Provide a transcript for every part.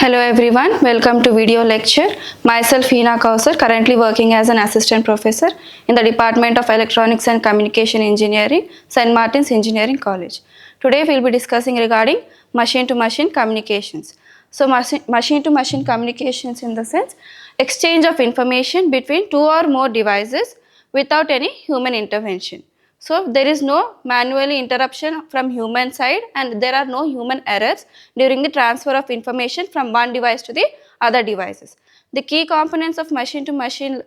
Hello everyone, welcome to video lecture. Myself Hina Kausar, currently working as an assistant professor in the Department of Electronics and Communication Engineering, St. Martin's Engineering College. Today we will be discussing regarding machine-to-machine communications. So machine-to-machine communications in the sense exchange of information between two or more devices without any human intervention. So there is no manually interruption from human side and there are no human errors during the transfer of information from one device to the other devices. The key components of machine-to-machine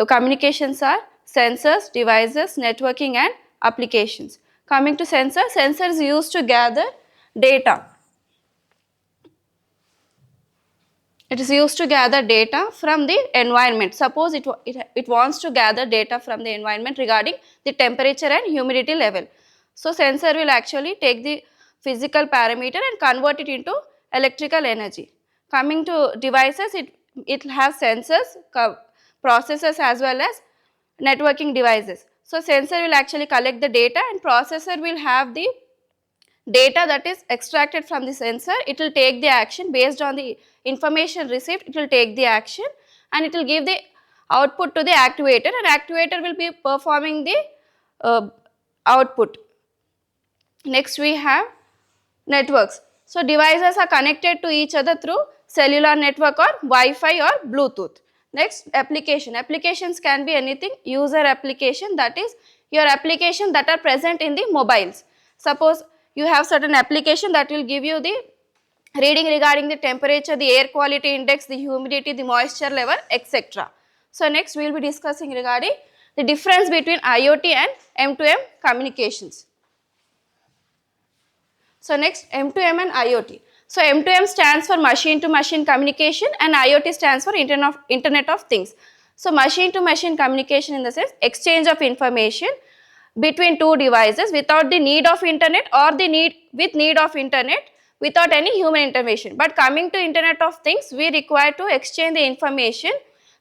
communications are sensors, devices, networking and applications. Coming to sensors used to gather data. It is used to gather data from the environment. Suppose it wants to gather data from the environment regarding the temperature and humidity level. So sensor will actually take the physical parameter and convert it into electrical energy. Coming to devices, it has sensors, processors as well as networking devices. So sensor will actually collect the data and processor will have the data that is extracted from the sensor. It will take the action based on the information received. It will take the action and it will give the output to the actuator, and actuator will be performing the output. Next we have networks. So devices are connected to each other through cellular network or Wi-Fi or Bluetooth. Next, application. Applications can be anything. User application, that is your application that are present in the mobiles. Suppose you have certain application that will give you the reading regarding the temperature, the air quality index, the humidity, the moisture level, etc. So next we will be discussing regarding the difference between IoT and M2M communications. So next, M2M and IoT. So M2M stands for machine to machine communication and IoT stands for Internet of Things. So machine to machine communication in the sense exchange of information between two devices without the need of internet or the need of internet without any human intervention. But coming to Internet of Things, we require to exchange the information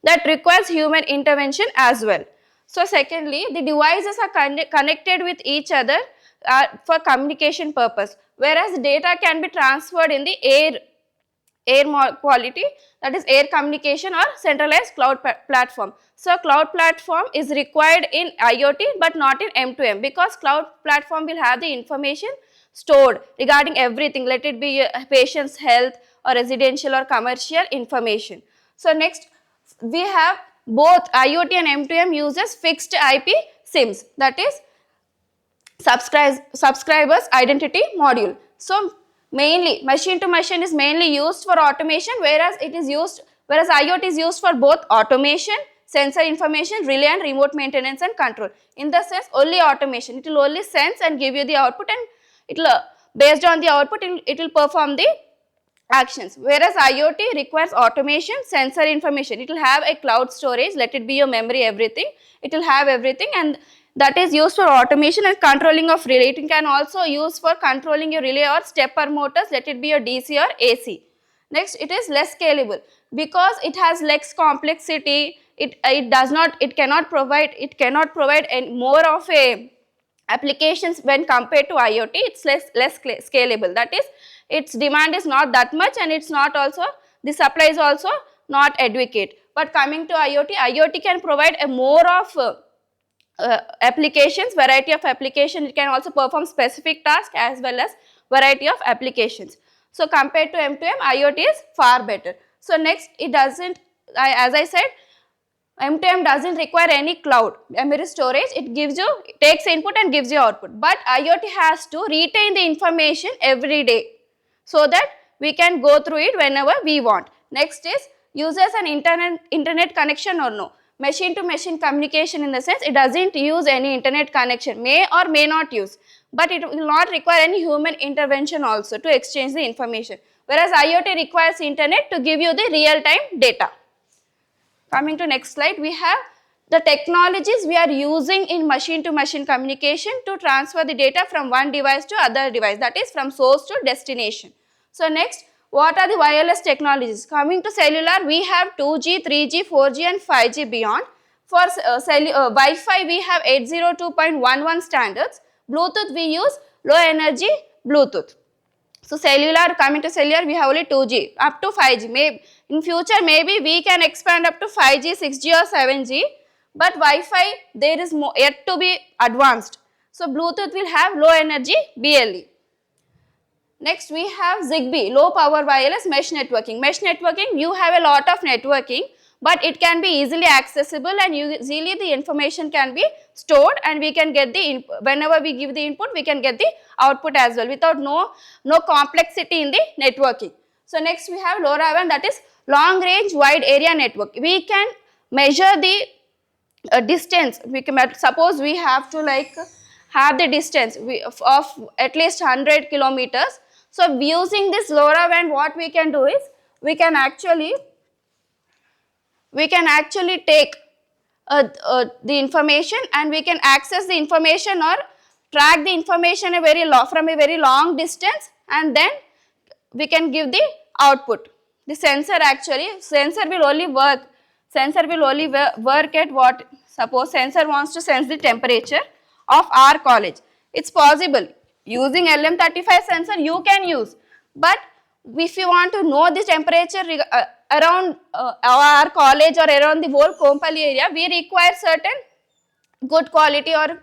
that requires human intervention as well. So secondly, the devices are connected with each other for communication purpose, whereas data can be transferred in the air quality, that is air communication or centralized cloud platform. So cloud platform is required in IoT but not in M2M, because cloud platform will have the information stored regarding everything, let it be patient's health or residential or commercial information. So next we have both IoT and M2M uses fixed IP SIMs, that is subscribers identity module. So mainly machine to machine is mainly used for automation, whereas IoT is used for both automation, sensor information, relay and remote maintenance and control. In the sense only automation, it will only sense and give you the output, and it will based on the output it will perform the actions, whereas IoT requires automation, sensor information. It will have a cloud storage, let it be your memory, everything. It will have everything, and that is used for automation and controlling of relay. It can also use for controlling your relay or stepper motors, let it be your DC or AC. Next, it is less scalable because it has less complexity. It cannot provide more of a applications when compared to IoT. It's less scalable. That is, its demand is not that much, and it's not also, the supply is also not adequate. But coming to IoT can provide a more of applications, variety of application. It can also perform specific task as well as variety of applications. So compared to M2M, IoT is far better. So next, it doesn't, as I said, M2M doesn't require any cloud memory storage. It takes input and gives you output. But IoT has to retain the information every day so that we can go through it whenever we want. Next is, uses an internet connection or no. Machine to machine communication in the sense it doesn't use any internet connection, may or may not use, but it will not require any human intervention also to exchange the information, whereas IoT requires internet to give you the real time data. Coming to next slide, we have the technologies we are using in machine to machine communication to transfer the data from one device to other device, that is from source to destination. So next, what are the wireless technologies? Coming to cellular, we have 2G, 3G, 4G and 5G beyond. For Wi-Fi, we have 802.11 standards. Bluetooth, we use low energy Bluetooth. So cellular, coming to cellular, we have only 2G up to 5G. Maybe in future, maybe we can expand up to 5G, 6G or 7G. But Wi-Fi, there is more, yet to be advanced. So Bluetooth will have low energy BLE. Next we have Zigbee, low power wireless mesh networking. Mesh networking, you have a lot of networking, but it can be easily accessible and easily the information can be stored, and we can get the, whenever we give the input, we can get the output as well without no complexity in the networking. So next we have LoRaWAN, that is long range wide area network. We can measure the distance. We can, suppose we have to have the distance of at least 100 kilometers. So using this LoRaWAN, what we can do is we can actually take the information, and we can access the information or track the information from a very long distance, and then we can give the output. The sensor will only work at what, suppose sensor wants to sense the temperature of our college. It's possible using LM35 sensor you can use, but if you want to know the temperature around our college or around the whole Kompally area, we require certain good quality or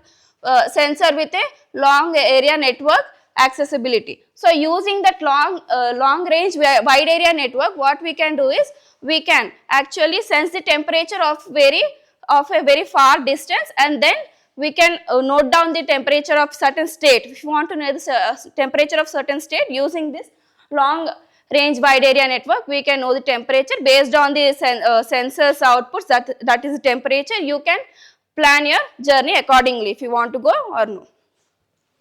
sensor with a long area network accessibility. So using that long range wide area network, what we can do is we can actually sense the temperature of a very far distance, and then we can note down the temperature of certain state. If you want to know the temperature of certain state, using this long range wide area network, we can know the temperature based on the sensors outputs, that is the temperature. You can plan your journey accordingly if you want to go or no.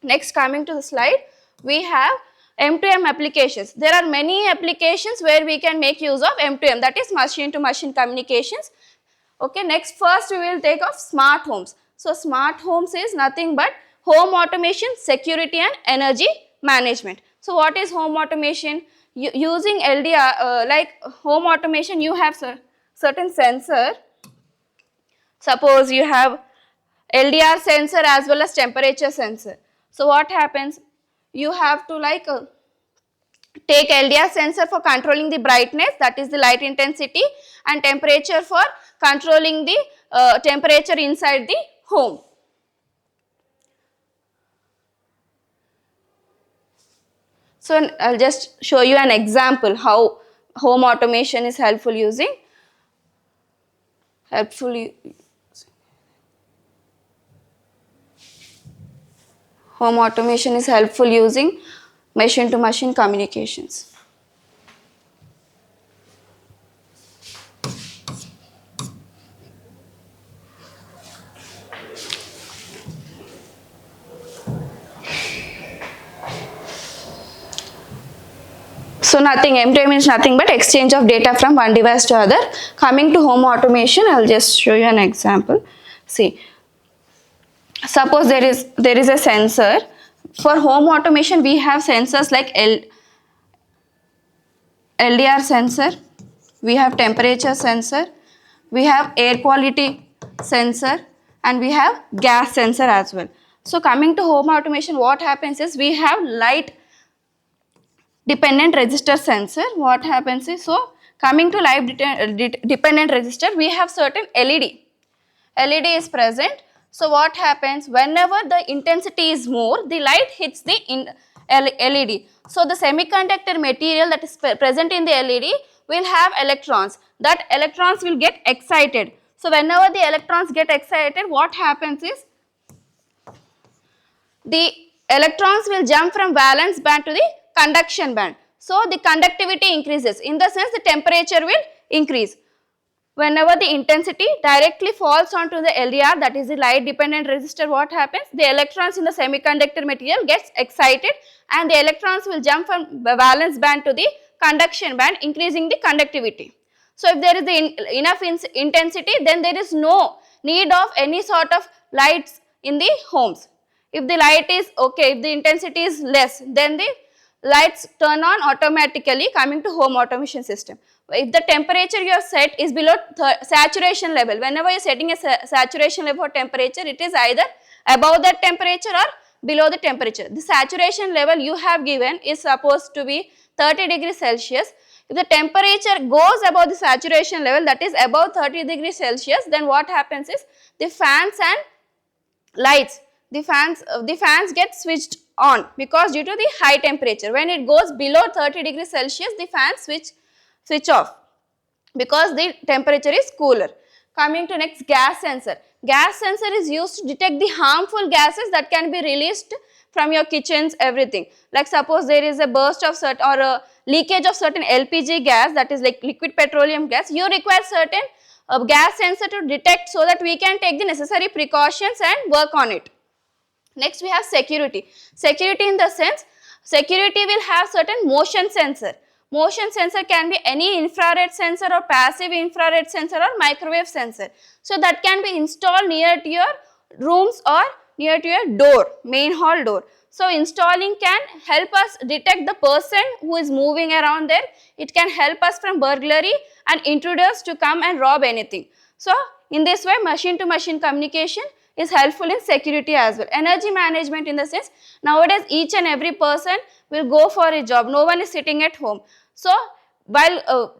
Next, coming to the slide, we have M2M applications. There are many applications where we can make use of M2M, that is machine to machine communications. Okay, next, first we will take of smart homes. So smart homes is nothing but home automation, security and energy management. So what is home automation? Using LDR, like home automation, you have certain sensor. Suppose you have LDR sensor as well as temperature sensor. So what happens? You have to take LDR sensor for controlling the brightness, that is the light intensity, and temperature for controlling the temperature inside the home. So I'll just show you an example how home automation is helpful using home automation is helpful using machine to machine communications. So nothing, M2M is nothing but exchange of data from one device to other. Coming to home automation, I'll just show you an example. See, suppose there is a sensor. For home automation, we have sensors like LDR sensor, we have temperature sensor, we have air quality sensor, and we have gas sensor as well. So coming to home automation, what happens is we have light dependent resistor sensor. What happens is, so coming to light dependent resistor, we have certain LED is present. So what happens, whenever the intensity is more, the light hits the LED. So the semiconductor material that is present in the LED will have electrons. That electrons will get excited. So whenever the electrons get excited, what happens is the electrons will jump from valence band to the conduction band. So the conductivity increases. In the sense, the temperature will increase. Whenever the intensity directly falls onto the LDR, that is the light dependent resistor, what happens? The electrons in the semiconductor material gets excited, and the electrons will jump from the valence band to the conduction band, increasing the conductivity. So if there is enough intensity, then there is no need of any sort of lights in the homes. If the light is okay, if the intensity is less, then the lights turn on automatically. Coming to home automation system, if the temperature you have set is below saturation level, whenever you are setting a saturation level for temperature, it is either above that temperature or below the temperature. The saturation level you have given is supposed to be 30 degrees Celsius. If the temperature goes above the saturation level, that is above 30 degrees Celsius, then what happens is the fans and lights, the fans get switched on because due to the high temperature. When it goes below 30 degrees Celsius, the fans switch off because the temperature is cooler. Coming to next, gas sensor. Gas sensor is used to detect the harmful gases that can be released from your kitchens, everything. Like suppose there is a burst of certain or a leakage of certain LPG gas, that is like liquid petroleum gas, you require certain gas sensor to detect so that we can take the necessary precautions and work on it. Next we have security. Security in the sense, security will have certain motion sensor. Motion sensor can be any infrared sensor or passive infrared sensor or microwave sensor. So that can be installed near to your rooms or near to your door, main hall door. So installing can help us detect the person who is moving around there. It can help us from burglary and intruders to come and rob anything. So in this way, machine to machine communication is helpful in security as well. Energy management in the sense, nowadays each and every person will go for a job. No one is sitting at home. So while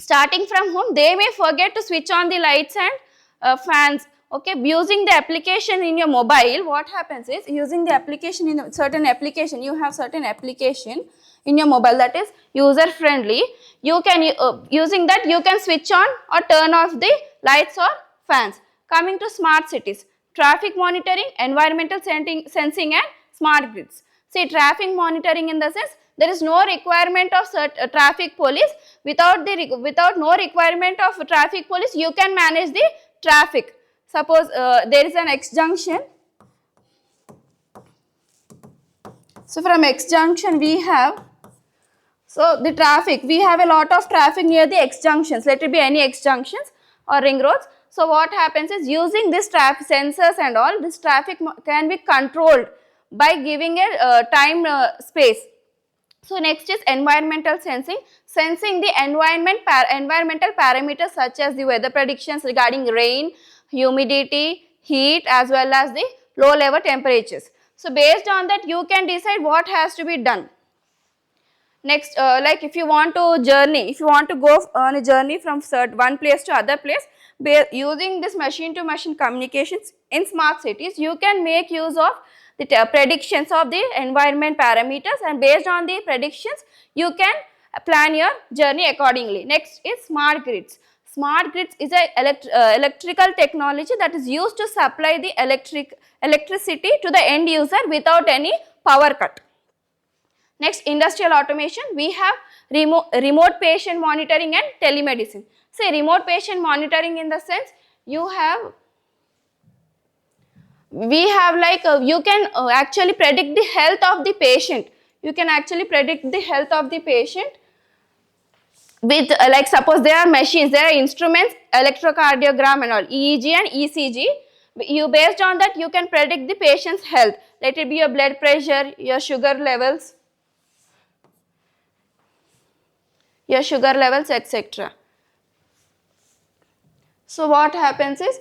starting from home, they may forget to switch on the lights and fans. Okay, using the application in your mobile, what happens is, using the application in certain application, you have certain application in your mobile that is user friendly. You can using that you can switch on or turn off the lights or fans. Coming to smart cities, traffic monitoring, environmental sensing and smart grids. See, traffic monitoring in the sense, there is no requirement of traffic police. Without no requirement of traffic police, you can manage the traffic. Suppose there is an X junction. So from X junction we have, so the traffic, we have a lot of traffic near the X junctions. Let it be any X junctions or ring roads. So what happens is, using this traffic sensors and all, this traffic can be controlled by giving a time space. So next is environmental sensing, sensing the environmental parameters such as the weather predictions regarding rain, humidity, heat as well as the low level temperatures. So based on that you can decide what has to be done. Next, like if you want to journey, if you want to go on a journey from one place to other place, using this machine to machine communications in smart cities, you can make use of the predictions of the environment parameters, and based on the predictions you can plan your journey accordingly. Next is smart grids. Smart grids is a electrical technology that is used to supply the electricity to the end user without any power cut. Next, industrial automation, we have remote patient monitoring and telemedicine. Say remote patient monitoring in the sense, you can actually predict the health of the patient. You can actually predict the health of the patient with like suppose there are machines, there are instruments, electrocardiogram and all, EEG and ECG. You based on that you can predict the patient's health. Let it be your blood pressure, your sugar levels, etc. So what happens is,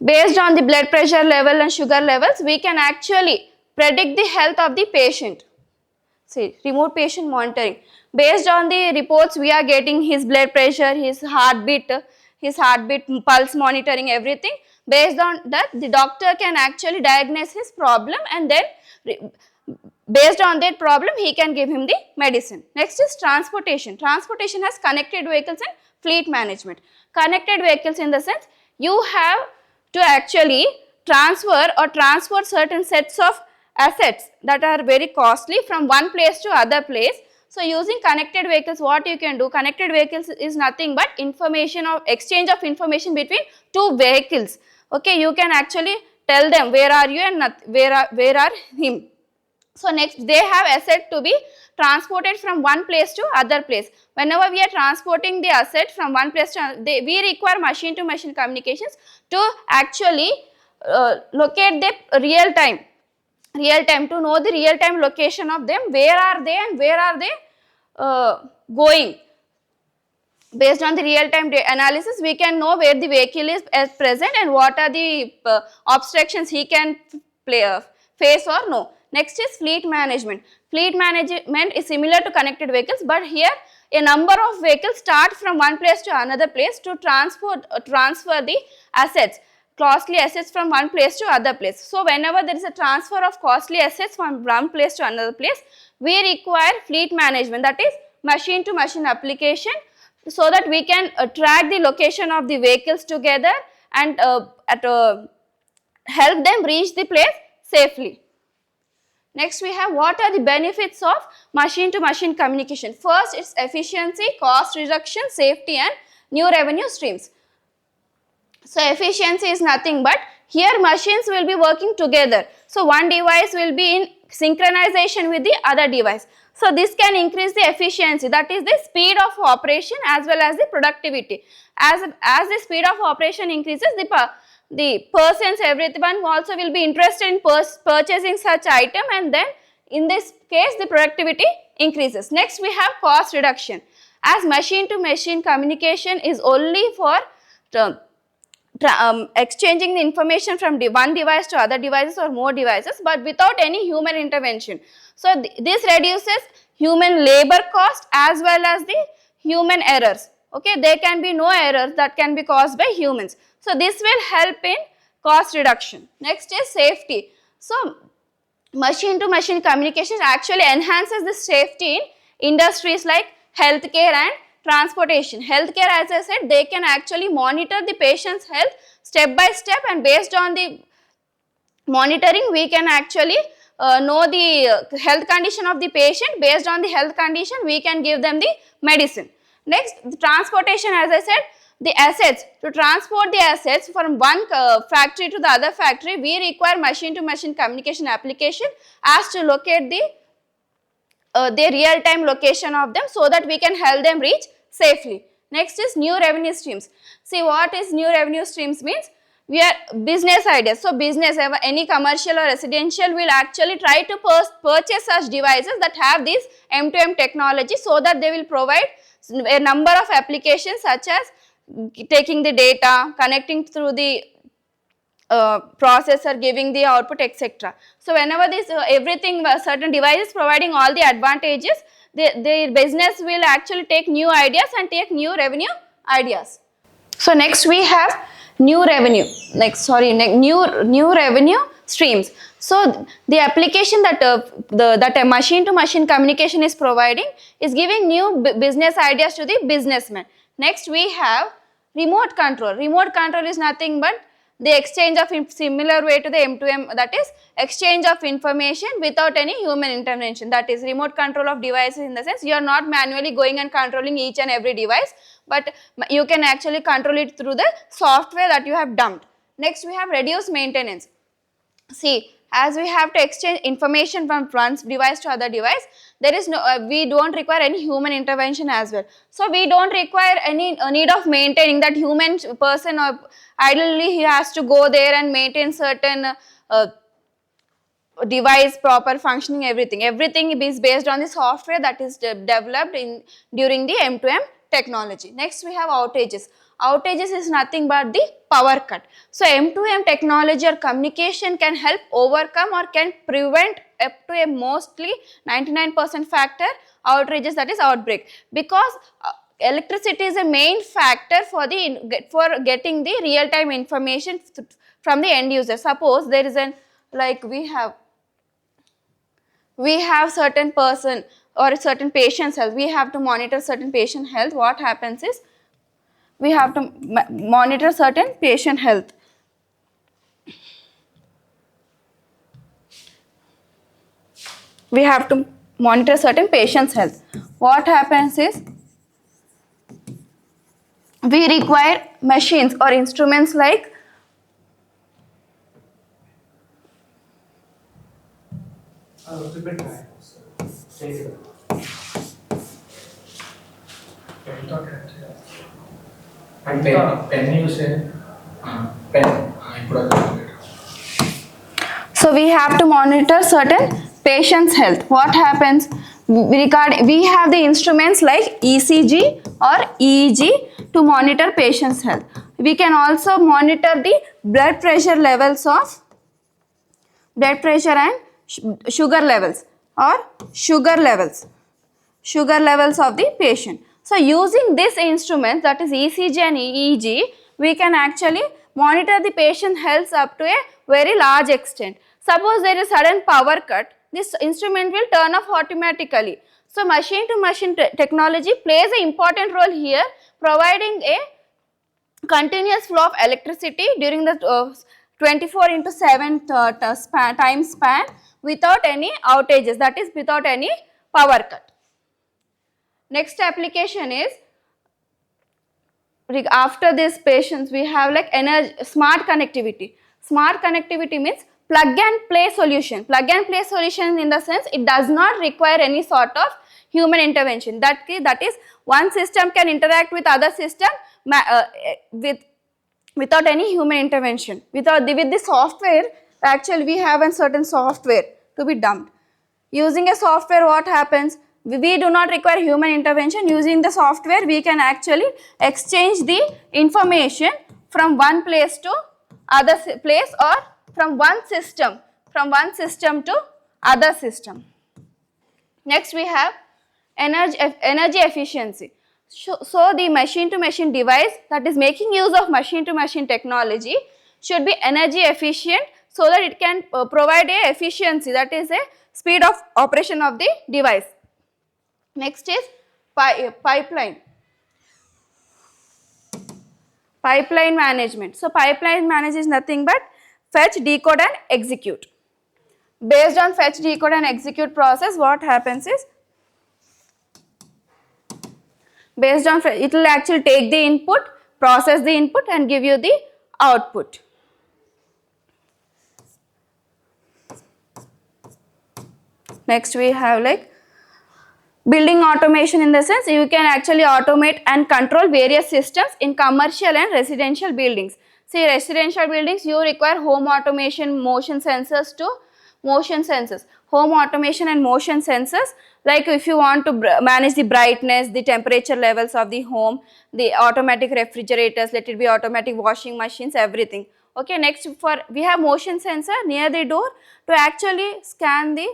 based on the blood pressure level and sugar levels, we can actually predict the health of the patient. See, remote patient monitoring. Based on the reports we are getting, his blood pressure, his heartbeat, pulse monitoring, everything. Based on that, the doctor can actually diagnose his problem, and then based on that problem, he can give him the medicine. Next is transportation. Transportation has connected vehicles and fleet management. Connected vehicles in the sense, you have to actually transport certain sets of assets that are very costly from one place to other place. So using connected vehicles, what you can do, connected vehicles is nothing but exchange of information between two vehicles. Okay, you can actually tell them where are you and where are him. So next, they have asset to be transported from one place to other place. Whenever we are transporting the asset from one place to another, we require machine to machine communications to actually locate the real time to know the real time location of them, where are they and where are they going. Based on the real time analysis, we can know where the vehicle is at present and what are the obstructions he can phase or no. Next is fleet management. Fleet management is similar to connected vehicles, but here a number of vehicles start from one place to another place to transfer the assets, costly assets from one place to other place. So whenever there is a transfer of costly assets from one place to another place, we require fleet management, that is machine to machine application, so that we can track the location of the vehicles together and help them reach the place safely. Next we have what are the benefits of machine to machine communication. First, it's efficiency, cost reduction, safety and new revenue streams. So efficiency is nothing but here machines will be working together. So one device will be in synchronization with the other device. So this can increase the efficiency, that is the speed of operation as well as the productivity. As the speed of operation increases, the persons, everyone also will be interested in purchasing such item, and then in this case the productivity increases. Next we have cost reduction. As machine to machine communication is only for exchanging the information from one device to other devices or more devices, but without any human intervention. So this reduces human labor cost as well as the human errors. Okay, there can be no errors that can be caused by humans. So this will help in cost reduction. Next is safety. So machine to machine communication actually enhances the safety in industries like healthcare and transportation. Healthcare, as I said, they can actually monitor the patient's health step by step, and based on the monitoring we can actually know the health condition of the patient. Based on the health condition we can give them the medicine. Next, the transportation, as I said, the assets. To transport the assets from one factory to the other factory, we require machine to machine communication application as to locate the real time location of them, so that we can help them reach safely. Next is new revenue streams. See, what is new revenue streams means? We are business ideas. So business, any commercial or residential will actually try to purchase such devices that have this M2M technology, so that they will provide a number of applications such as taking the data, connecting through the processor, giving the output, etc. So whenever this everything, certain devices providing all the advantages, the business will actually take new ideas and take new revenue ideas. So next we have new revenue. New revenue streams. So the application that that a machine to machine communication is providing is giving new business ideas to the businessman. Next we have remote control. Remote control is nothing but the exchange of similar way to the M2M, that is exchange of information without any human intervention. That is remote control of devices, in the sense you are not manually going and controlling each and every device, but you can actually control it through the software that you have dumped. Next we have reduced maintenance. See, as we have to exchange information from one device to other device, there is no we don't require any human intervention as well. So we don't require any need of maintaining that human person, or ideally he has to go there and maintain certain device proper functioning, everything is based on the software that is developed during the M2M technology. Next we have outages. Outages is nothing but the power cut. So M2M technology or communication can help overcome or can prevent up to a mostly 99% factor outages, that is outbreak, because electricity is a main factor for getting the real time information from the end user. Suppose there is we have certain person or certain patient's health, we have to monitor certain patient health. What happens is we have to monitor certain patient health. We have to monitor certain patient's health. What happens is we require machines or instruments like so we have to monitor certain patient's health. What happens? We have the instruments like ECG or EEG to monitor patient's health. We can also monitor the blood pressure levels of blood pressure and sugar levels of the patient. So using this instrument, that is ECG and EEG, we can actually monitor the patient health up to a very large extent. Suppose there is sudden power cut, this instrument will turn off automatically. So machine to machine technology plays an important role here, providing a continuous flow of electricity during the 24/7 time span without any outages, that is without any power cut. Next application is, after these patients we have like smart connectivity. Smart connectivity means plug and play solution. Plug and play solution in the sense it does not require any sort of human intervention. That is, one system can interact with other system without any human intervention. With the software, actually we have a certain software to be dumped. Using a software, what happens? We do not require human intervention. Using the software, we can actually exchange the information from one place to other place, or from one system to other system. Next we have energy efficiency. So the machine to machine device that is making use of machine to machine technology should be energy efficient, so that it can provide a efficiency, that is a speed of operation of the device. Next is pipeline management. So pipeline management is nothing but fetch, decode and execute. Based on fetch, decode and execute process, what happens is, based on it will actually take the input, process the input and give you the output. Next we have like building automation, in the sense you can actually automate and control various systems in commercial and residential buildings. See, residential buildings you require home automation, motion sensors to motion sensors. Home automation and motion sensors, like if you want to manage the brightness, the temperature levels of the home, the automatic refrigerators, let it be automatic washing machines, everything. Okay, next we have motion sensor near the door to actually scan the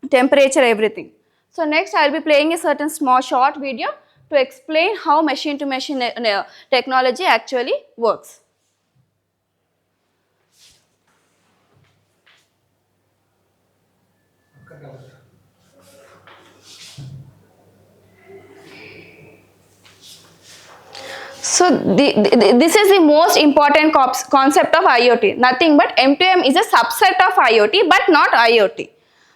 temperature, everything. So next I will be playing a certain small short video to explain how machine to machine technology actually works. So this is the most important concept of IoT. Nothing but M2M is a subset of IoT but not IoT.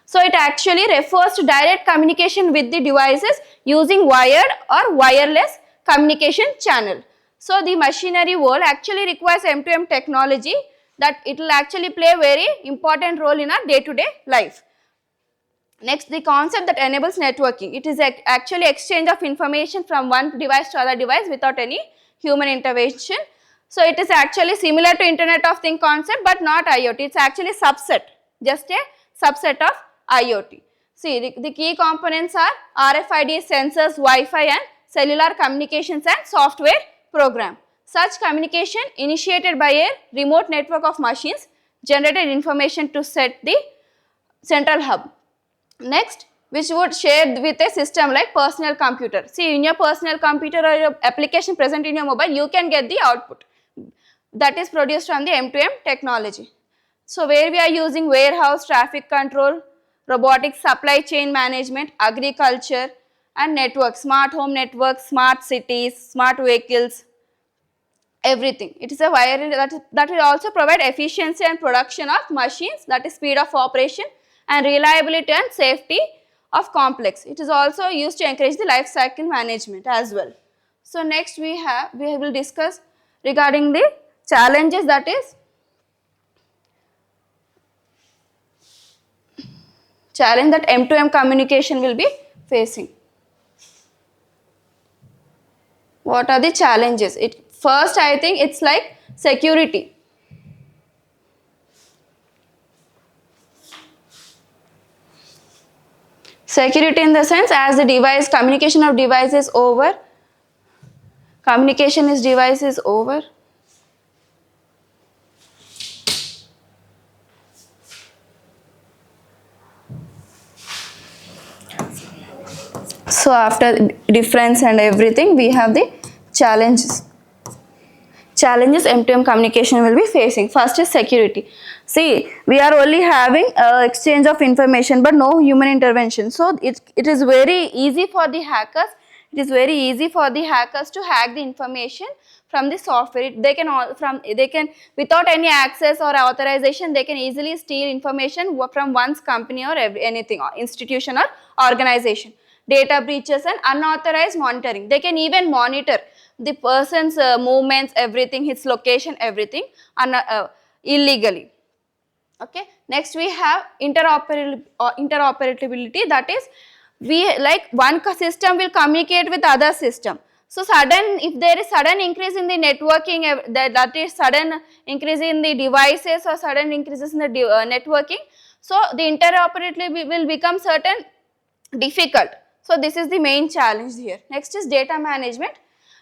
So it actually refers to direct communication with the devices using wired or wireless communication channel. So the machinery world actually requires M2M technology, that it will actually play a very important role in our day-to-day life. Next, the concept that enables networking. It is actually exchange of information from one device to other device without any human intervention. So it is actually similar to Internet of Things concept but not IoT. It is actually subset, just a subset of IoT. See, the key components are RFID, sensors, Wi-Fi and cellular communications and software program. Such communication initiated by a remote network of machines generated information to set the central hub. Next, which would share with a system like personal computer. See, in your personal computer or your application present in your mobile, you can get the output that is produced from the M2M technology. So where we are using warehouse, traffic control, robotics, supply chain management, agriculture and network, smart home networks, smart cities, smart vehicles, everything. It is a wire that will also provide efficiency and production of machines, that is speed of operation and reliability and safety of complex. It is also used to encourage the life cycle management as well. So next we will discuss regarding the challenges, that is challenge that M2M communication will be facing. What are the challenges? First, I think it's like security. Security in the sense, as the device, communication of device is over. Communication is device is over. So after difference and everything, we have the challenges. Challenges M2M communication will be facing. First is security. See, we are only having exchange of information but no human intervention. So it is very easy for the hackers. It is very easy for the hackers to hack the information from the software. They can without any access or authorization, they can easily steal information from one's company or anything, or institution or organization. Data breaches and unauthorized monitoring. They can even monitor the person's movements, everything, his location, everything illegally. Okay. Next we have interoperability. That is, one system will communicate with other system. So if there is sudden increase in the networking, that is sudden increase in the devices or sudden increases in the networking, so the interoperability will become certain difficult. So this is the main challenge here. Next is data management.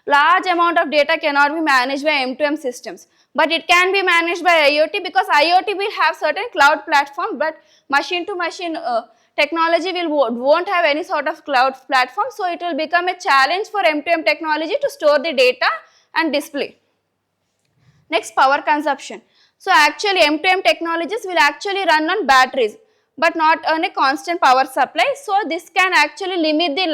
Large amount of data cannot be managed by M2M systems, but it can be managed by IoT, because IoT will have certain cloud platform, but machine to machine technology won't have any sort of cloud platform. So it will become a challenge for M2M technology to store the data and display. Next, power consumption. So actually M2M technologies will actually run on batteries, but not on a constant power supply. So this can actually limit the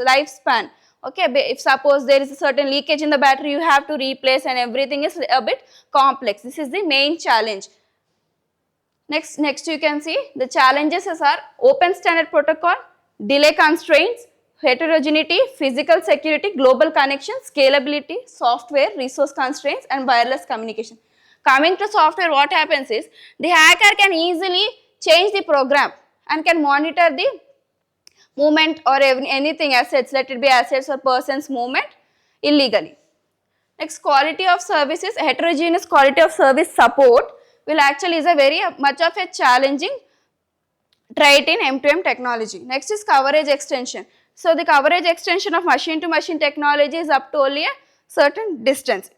lifespan. Okay, if suppose there is a certain leakage in the battery, you have to replace, and everything is a bit complex. This is the main challenge. Next you can see the challenges are open standard protocol, delay constraints, heterogeneity, physical security, global connection, scalability, software, resource constraints, and wireless communication. Coming to software, what happens is the hacker can easily change the program and can monitor the movement or anything, assets, let it be assets or persons movement illegally. Next, quality of services. Heterogeneous quality of service support will actually is a very much of a challenging trait in M2M technology. Next is coverage extension. So the coverage extension of machine to machine technology is up to only a certain distance.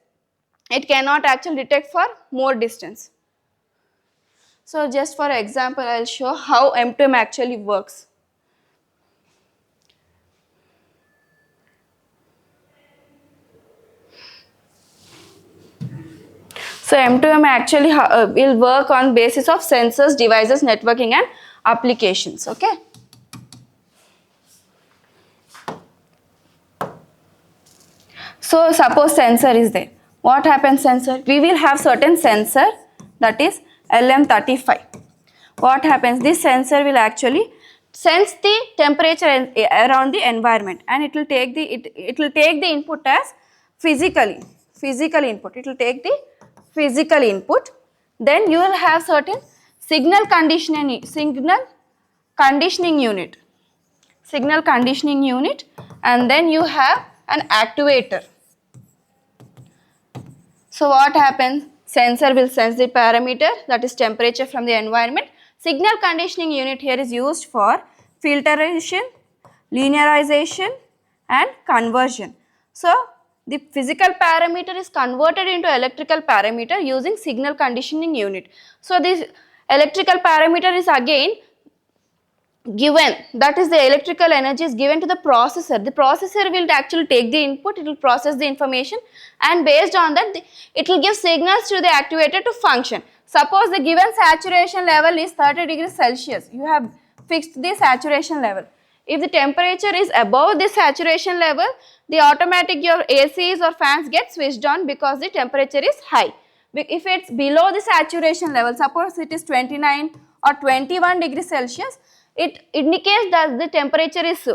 It cannot actually detect for more distance. So just for example, I will show how M2M actually works. So M2M actually will work on basis of sensors, devices, networking and applications. Okay. So suppose sensor is there. What happens sensor? We will have certain sensor, that is LM35. What happens? This sensor will actually sense the temperature around the environment, and it will take the input as physical input. It will take the physical input. Then you will have certain signal conditioning unit, and then you have an actuator. So what happens? Sensor will sense the parameter, that is temperature from the environment. Signal conditioning unit here is used for filtration, linearization and conversion. So the physical parameter is converted into electrical parameter using signal conditioning unit. So this electrical parameter is again given, that is the electrical energy is given to the processor. The processor will actually take the input, it will process the information, and based on that it will give signals to the actuator to function. Suppose the given saturation level is 30 degrees Celsius, you have fixed the saturation level. If the temperature is above this saturation level, the automatic your ACs or fans get switched on because the temperature is high. If it's below the saturation level, suppose it is 29 or 21 degrees Celsius, it indicates that the temperature is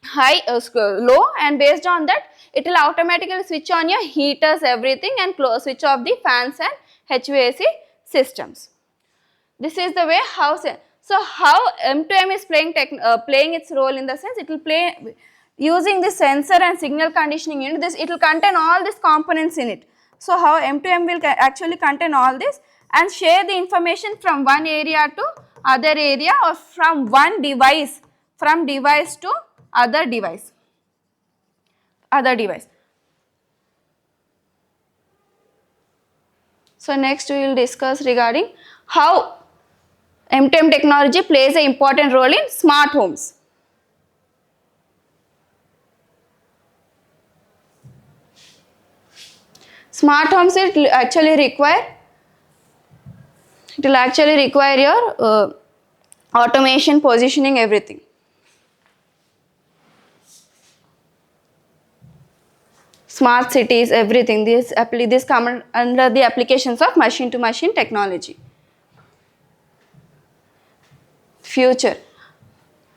high, low, and based on that it will automatically switch on your heaters, everything, and switch off the fans and HVAC systems. This is the way how M2M is playing its role, in the sense it will play using the sensor and signal conditioning unit. It will contain all these components in it. So how M2M will actually contain all this and share the information from one area to other area, or from one device from device to other device. So next we will discuss regarding how M2M technology plays an important role in smart homes. Smart homes will actually require your automation, positioning, everything. Smart cities, everything. This come under the applications of machine to machine technology. Future.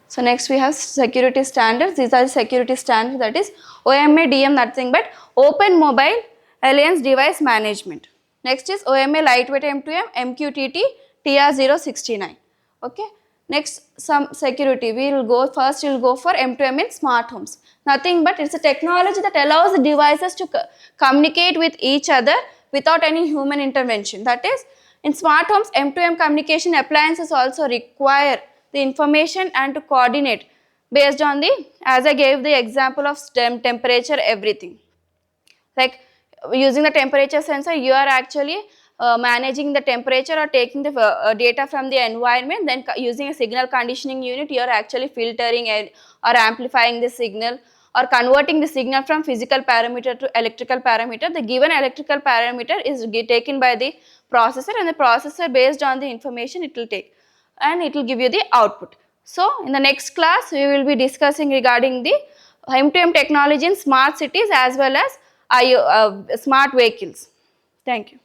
So next we have security standards. These are the security standards, that is OMA DM, nothing but Open Mobile Alliance Device Management. Next is OMA Lightweight M2M MQTT TR069. Okay. Next, some security. We will go for M2M in smart homes. Nothing but it's a technology that allows the devices to communicate with each other without any human intervention. That is, in smart homes, M2M communication appliances also require the information and to coordinate based on the, as I gave the example of temperature, everything. Like using the temperature sensor, you are actually managing the temperature or taking the data from the environment, then using a signal conditioning unit, you are actually filtering or amplifying the signal or converting the signal from physical parameter to electrical parameter. The given electrical parameter is taken by the processor, and the processor, based on the information, it will take and it will give you the output. So in the next class we will be discussing regarding the M2M technology in smart cities as well as smart vehicles. Thank you.